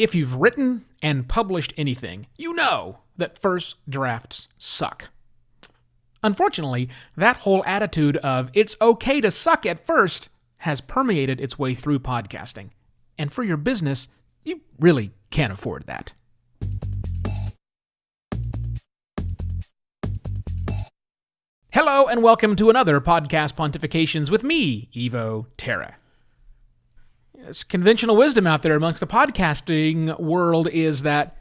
If you've written and published anything, you know that first drafts suck. Unfortunately, that whole attitude of it's okay to suck at first has permeated its way through podcasting. And for your business, you really can't afford that. Hello and welcome to another Podcast Pontifications with me, Evo Terra. It's conventional wisdom out there amongst the podcasting world is that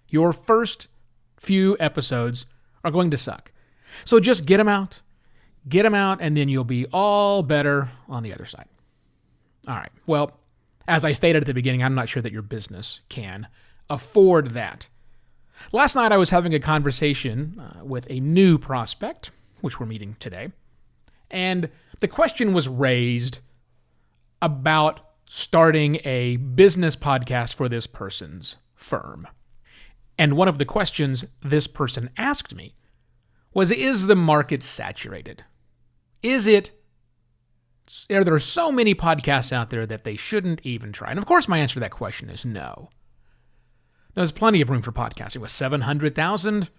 your first few episodes are going to suck. So just get them out, and then you'll be all better on the other side. All right. Well, as I stated at the beginning, I'm not sure that your business can afford that. Last night I was having a conversation with a new prospect, which we're meeting today, and the question was raised about starting a business podcast for this person's firm. And one of the questions this person asked me was, is the market saturated? Are there so many podcasts out there that they shouldn't even try? And of course my answer to that question is no. There's plenty of room for podcasting. With 700,000,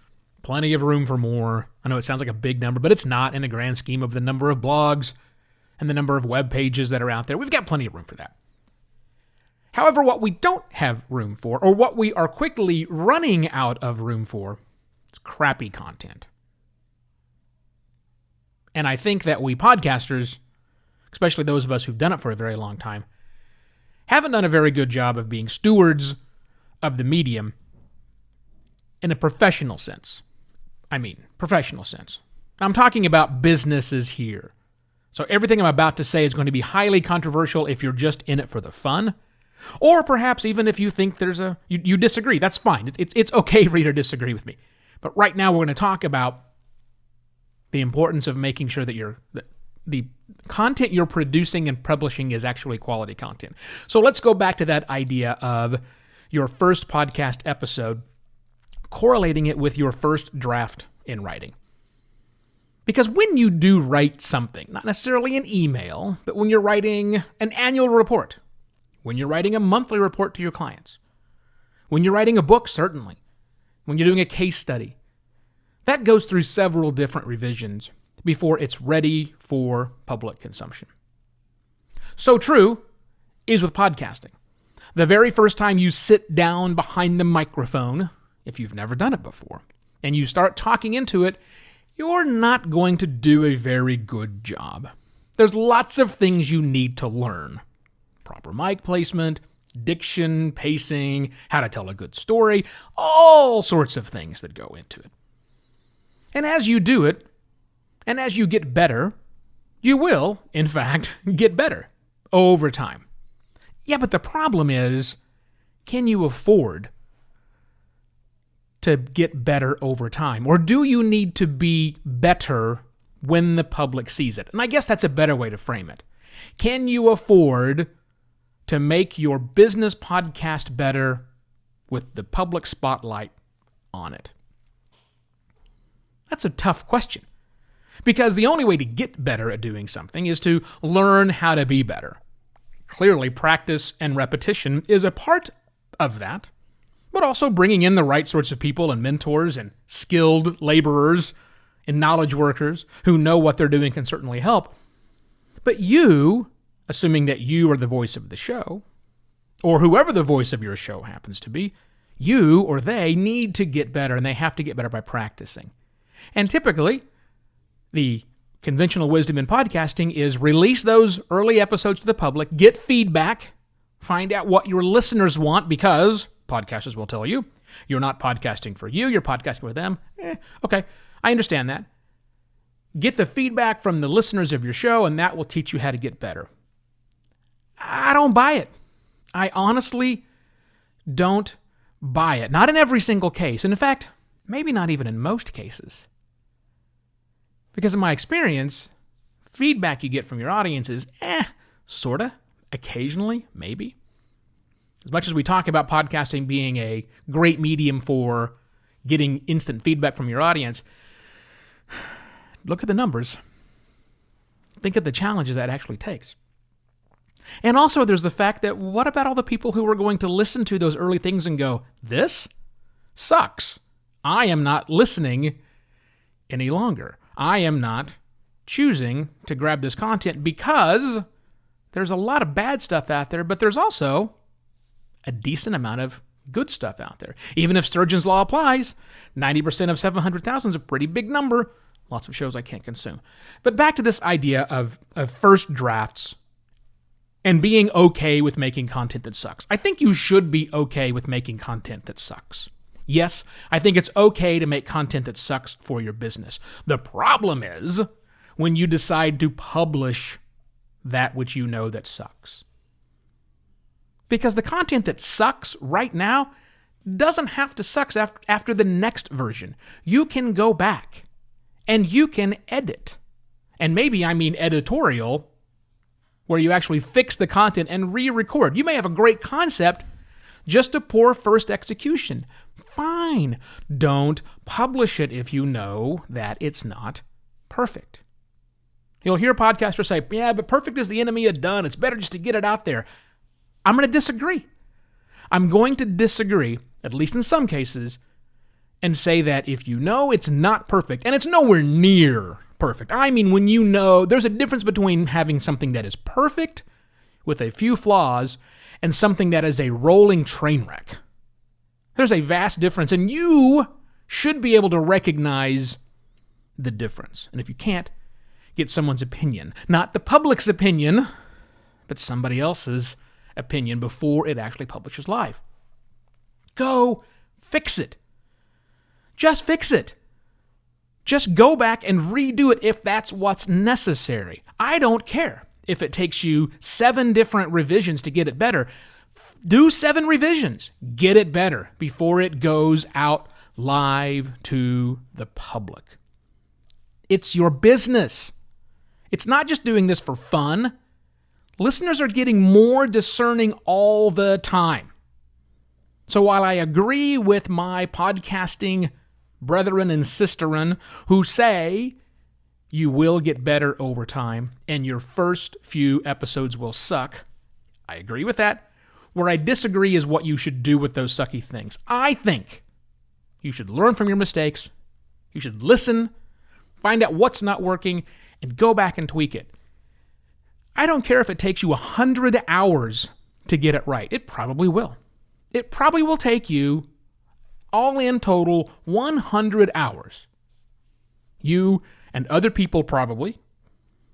plenty of room for more. I know it sounds like a big number, but it's not in the grand scheme of the number of blogs and the number of web pages that are out there. We've got plenty of room for that. However, what we don't have room for, or what we are quickly running out of room for, is crappy content. And I think that we podcasters, especially those of us who've done it for a very long time, haven't done a very good job of being stewards of the medium in a professional sense. Professional sense. I'm talking about businesses here. So everything I'm about to say is going to be highly controversial if you're just in it for the fun, or perhaps even if you think you disagree. That's fine. It's okay for you to disagree with me. But right now we're going to talk about the importance of making sure that the content you're producing and publishing is actually quality content. So let's go back to that idea of your first podcast episode, correlating it with your first draft in writing. Because when you do write something, not necessarily an email, but when you're writing an annual report, when you're writing a monthly report to your clients, when you're writing a book, certainly, when you're doing a case study, that goes through several different revisions before it's ready for public consumption. So true is with podcasting. The very first time you sit down behind the microphone, if you've never done it before, and you start talking into it, you're not going to do a very good job. There's lots of things you need to learn. Proper mic placement, diction, pacing, how to tell a good story, all sorts of things that go into it. And as you do it, and as you get better, you will, in fact, get better over time. Yeah, but the problem is, can you afford to get better over time? Or do you need to be better when the public sees it? And I guess that's a better way to frame it. Can you afford to make your business podcast better with the public spotlight on it? That's a tough question. Because the only way to get better at doing something is to learn how to be better. Clearly, practice and repetition is a part of that, but also bringing in the right sorts of people and mentors and skilled laborers and knowledge workers who know what they're doing can certainly help. But you, assuming that you are the voice of the show, or whoever the voice of your show happens to be, you or they need to get better, and they have to get better by practicing. And typically, the conventional wisdom in podcasting is release those early episodes to the public, get feedback, find out what your listeners want, because podcasters will tell you, you're not podcasting for you, you're podcasting for them. Okay, I understand that. Get the feedback from the listeners of your show, and that will teach you how to get better. I don't buy it. I honestly don't buy it. Not in every single case. And in fact, maybe not even in most cases. Because in my experience, feedback you get from your audience is, sorta, occasionally, maybe. As much as we talk about podcasting being a great medium for getting instant feedback from your audience, look at the numbers. Think of the challenges that actually takes. And also there's the fact that what about all the people who were going to listen to those early things and go, this sucks. I am not listening any longer. I am not choosing to grab this content because there's a lot of bad stuff out there, but there's also a decent amount of good stuff out there. Even if Sturgeon's Law applies, 90% of 700,000 is a pretty big number. Lots of shows I can't consume. But back to this idea of first drafts and being okay with making content that sucks. I think you should be okay with making content that sucks. Yes, I think it's okay to make content that sucks for your business. The problem is when you decide to publish that which you know that sucks. Because the content that sucks right now doesn't have to suck after the next version. You can go back and you can edit. And maybe I mean editorial, where you actually fix the content and re-record. You may have a great concept, just a poor first execution. Fine. Don't publish it if you know that it's not perfect. You'll hear podcasters say, yeah, but perfect is the enemy of done. It's better just to get it out there. I'm going to disagree. I'm going to disagree, at least in some cases, and say that if you know it's not perfect, and it's nowhere near perfect. I mean, when you know, there's a difference between having something that is perfect with a few flaws and something that is a rolling train wreck. There's a vast difference, and you should be able to recognize the difference. And if you can't, get someone's opinion. Not the public's opinion, but somebody else's opinion before it actually publishes live. Go fix it. Just fix it. Just go back and redo it if that's what's necessary. I don't care if it takes you 7 different revisions to get it better. Do 7 revisions. Get it better before it goes out live to the public. It's your business. It's not just doing this for fun. Listeners are getting more discerning all the time. So while I agree with my podcasting brethren and sisterin who say you will get better over time and your first few episodes will suck, I agree with that. Where I disagree is what you should do with those sucky things. I think you should learn from your mistakes. You should listen, find out what's not working, and go back and tweak it. I don't care if it takes you 100 hours to get it right. It probably will. It probably will take you, all in total, 100 hours. You and other people probably,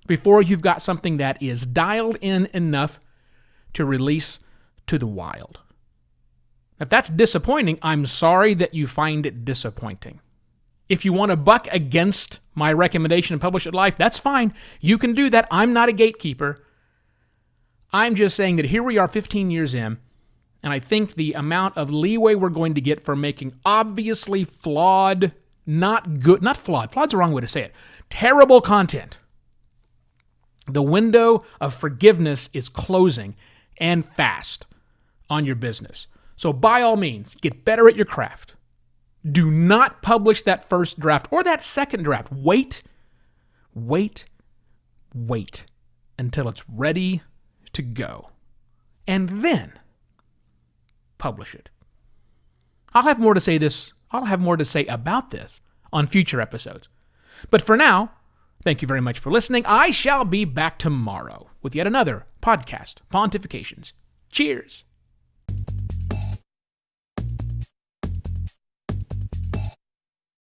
before you've got something that is dialed in enough to release to the wild. If that's disappointing, I'm sorry that you find it disappointing. If you want to buck against my recommendation and publish it live, that's fine. You can do that. I'm not a gatekeeper. I'm just saying that here we are 15 years in, and I think the amount of leeway we're going to get for making obviously flawed, flawed's the wrong way to say it, terrible content. The window of forgiveness is closing, and fast, on your business. So by all means, get better at your craft. Do not publish that first draft or that second draft. Wait until it's ready to go. And then publish it. I'll have more to say about this on future episodes. But for now, thank you very much for listening. I shall be back tomorrow with yet another podcast, Pontifications. Cheers.